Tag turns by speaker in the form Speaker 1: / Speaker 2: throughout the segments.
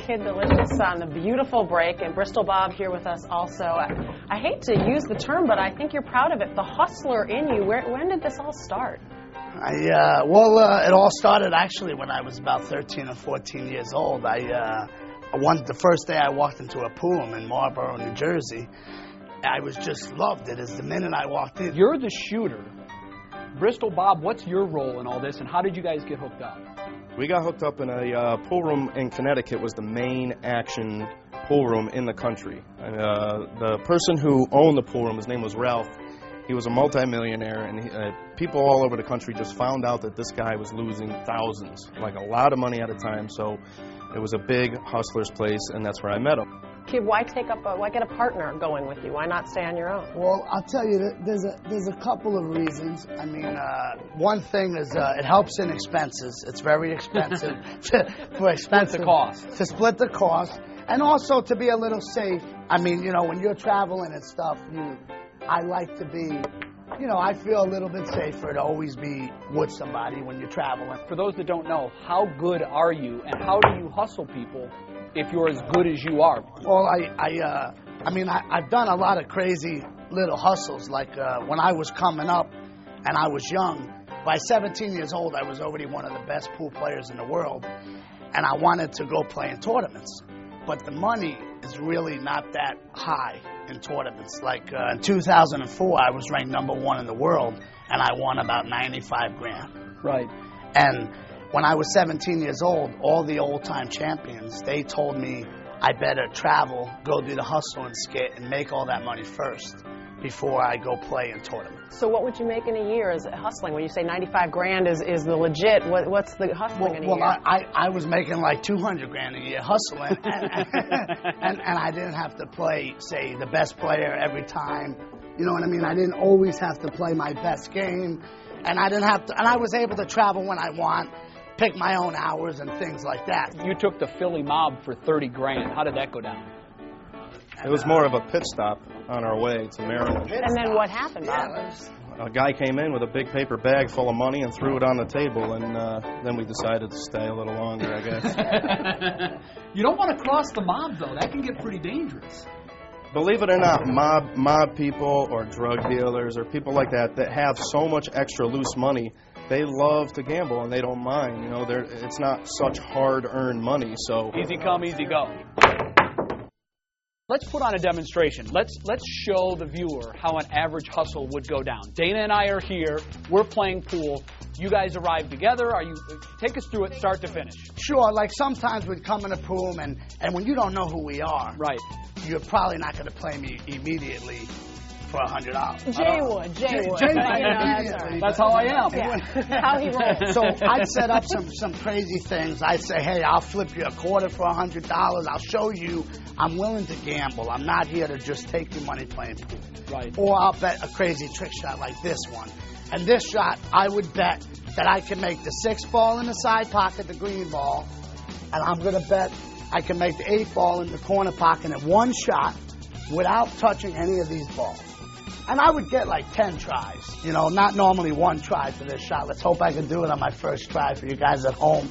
Speaker 1: Kid Delicious on the beautiful break, and Bristol Bob here with us also. I hate to use the term, but I think you're proud of it. The hustler in you. When did this all start?
Speaker 2: It all started actually when I was about 13 or 14 years old. The first day I walked into a pool in Marlboro, New Jersey, I just loved it. As the minute I walked in.
Speaker 3: You're the shooter. Bristol Bob, what's your role in all this, and how did you guys get hooked up?
Speaker 4: We got hooked up in a pool room in Connecticut. Was the main action pool room in the country. The person who owned the pool room, his name was Ralph. He was a multimillionaire, and people all over the country just found out that this guy was losing thousands, like a lot of money at a time. So it was a big hustler's place, and that's where I met him.
Speaker 1: Kid, why get a partner going with you? Why not stay on your own?
Speaker 2: Well, I'll tell you, there's a couple of reasons. I mean, one thing is it helps in expenses. It's very expensive to split the cost, and also to be a little safe. I mean, when you're traveling and stuff, I like to be, I feel a little bit safer to always be with somebody when you're traveling.
Speaker 3: For those that don't know, how good are you, and how do you hustle people if you're as good as you are?
Speaker 2: Well, I've done a lot of crazy little hustles. Like when I was coming up and I was young, by 17 years old, I was already one of the best pool players in the world, and I wanted to go play in tournaments. But the money is really not that high in tournaments. Like in 2004, I was ranked #1 in the world, and I won about 95 grand.
Speaker 3: Right.
Speaker 2: And when I was 17 years old, all the old-time champions, they told me I better travel, go do the hustle and skit, and make all that money first before I go play in tournaments.
Speaker 1: So what would you make in a year as hustling? When you say 95 grand is the legit, what's the hustling in a year?
Speaker 2: Well, I was making like 200 grand a year hustling, and I didn't have to play, say, the best player every time. You know what I mean? I didn't always have to play my best game, and I was able to travel when I want, pick my own hours and things like that.
Speaker 3: You took the Philly mob for 30 grand. How did that go down?
Speaker 4: It was more of a pit stop on our way to Maryland.
Speaker 1: And then what happened, Bob?
Speaker 4: A guy came in with a big paper bag full of money and threw it on the table, and then we decided to stay a little longer, I guess.
Speaker 3: You don't want to cross the mob, though. That can get pretty dangerous.
Speaker 4: Believe it or not, mob people or drug dealers or people like that have so much extra loose money, they love to gamble and they don't mind. It's not such hard-earned money, so...
Speaker 3: Easy come, easy go. Let's put on a demonstration. Let's show the viewer how an average hustle would go down. Dana and I are here. We're playing pool. You guys arrive together. Take us through it start to finish.
Speaker 2: Sure. Like sometimes we'd come in a pool and when you don't know who we are,
Speaker 3: right,
Speaker 2: you're probably not going to play me immediately for $100.
Speaker 1: Jay would.
Speaker 3: That's how I am.
Speaker 1: Yeah. How he rolls.
Speaker 2: So I'd set up some crazy things. I'd say, hey, I'll flip you a quarter for $100. I'll show you I'm willing to gamble. I'm not here to just take your money playing pool.
Speaker 3: Right.
Speaker 2: Or I'll bet a crazy trick shot like this one. And this shot, I would bet that I can make the 6 ball in the side pocket, the green ball, and I'm going to bet I can make the 8 ball in the corner pocket in one shot without touching any of these balls. And I would get like 10 tries, not normally one try for this shot. Let's hope I can do it on my first try for you guys at home.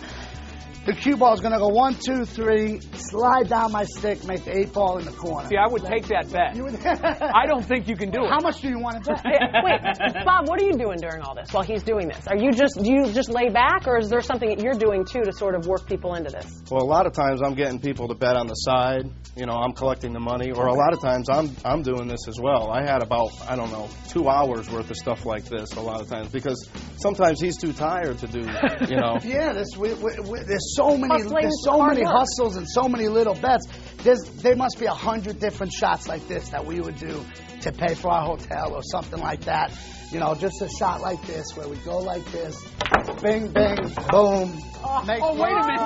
Speaker 2: The cue ball is going to go 1, 2, 3, slide down my stick, make the 8 ball in the corner.
Speaker 3: See, I would take that bet. I don't think you can do it.
Speaker 2: How much do you want to bet?
Speaker 1: Wait, Bob, what are you doing during all this while he's doing this? Do you just lay back, or is there something that you're doing too to sort of work people into this?
Speaker 4: Well, a lot of times I'm getting people to bet on the side. I'm collecting the money, or a lot of times I'm doing this as well. I had about 2 hours worth of stuff like this a lot of times because sometimes he's too tired to do.
Speaker 2: Yeah, there's so many hustles and so many little bets. There must be 100 different shots like this that we would do to pay for our hotel or something like that. Just a shot like this where we go like this, bing, bing, boom.
Speaker 3: Wait a minute.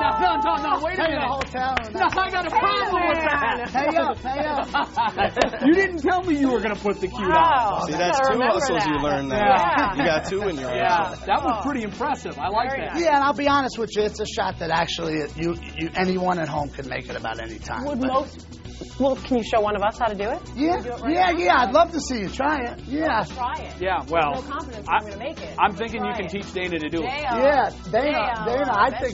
Speaker 3: No, wait a minute.
Speaker 2: Hotel.
Speaker 3: No, I got a problem with that.
Speaker 2: Pay up.
Speaker 3: You didn't tell me you were going to put the cue down.
Speaker 4: See, that's 2 hustles you learned there.
Speaker 1: Yeah.
Speaker 4: You got 2 in your
Speaker 3: hustle. That was pretty impressive. I like that.
Speaker 2: Yeah, and I'll be honest with you, it's a shot that actually anyone at home could make it about any time.
Speaker 1: most. Well, can you show one of us how to do it?
Speaker 2: Yeah,
Speaker 1: Can you do it right now?
Speaker 2: I'd love to see you try it. Yeah.
Speaker 1: Try it.
Speaker 3: Yeah, well,
Speaker 1: No confidence I'm going to make it.
Speaker 3: I'm thinking you
Speaker 1: Try
Speaker 3: can
Speaker 1: it.
Speaker 3: teach Dana to do it.
Speaker 2: Yeah, Dana, I think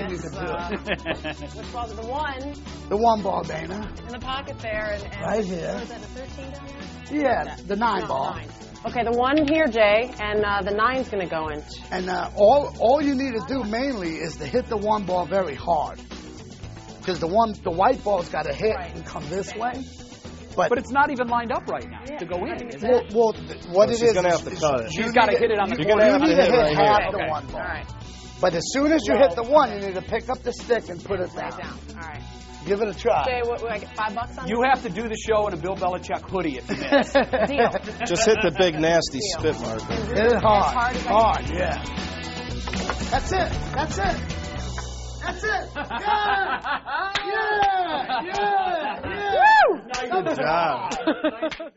Speaker 1: this.
Speaker 2: you can do it.
Speaker 1: Which ball is the one
Speaker 2: The one ball, Dana.
Speaker 1: in the pocket there? And
Speaker 2: Right here.
Speaker 1: Is that the 13 down there?
Speaker 2: Yeah, the 9
Speaker 1: No,
Speaker 2: ball.
Speaker 1: 9. Okay, the one here, Jay, and the 9's going to go in.
Speaker 2: And all you need to do mainly is to hit the 1 ball very hard. Because the white ball's got to hit and come this way.
Speaker 3: But it's not even lined up right now to go in, is it?
Speaker 2: Well, what it
Speaker 4: she's
Speaker 2: is,
Speaker 4: gonna have to cut it.
Speaker 3: She's got to hit it on the
Speaker 4: You're
Speaker 3: corner.
Speaker 4: gonna have
Speaker 2: you
Speaker 4: to
Speaker 2: need to
Speaker 4: hit
Speaker 2: hit
Speaker 4: right
Speaker 2: half
Speaker 4: here.
Speaker 2: the
Speaker 1: Okay.
Speaker 2: 1 ball.
Speaker 1: All right.
Speaker 2: But as soon as you hit the 1, you need to pick up the stick and put it
Speaker 1: Right
Speaker 2: down.
Speaker 1: down. All right.
Speaker 2: Give it a try.
Speaker 1: Jay, what I get $5 on
Speaker 3: You have to do the show in a Bill Belichick hoodie if you miss.
Speaker 1: Deal.
Speaker 4: Just hit the big nasty spit marker.
Speaker 2: Hit it hard.
Speaker 1: As hard as I
Speaker 2: Hard, yeah. That's it. That's it. That's it. Yeah. Yeah. Yeah. Yeah.
Speaker 4: Good job.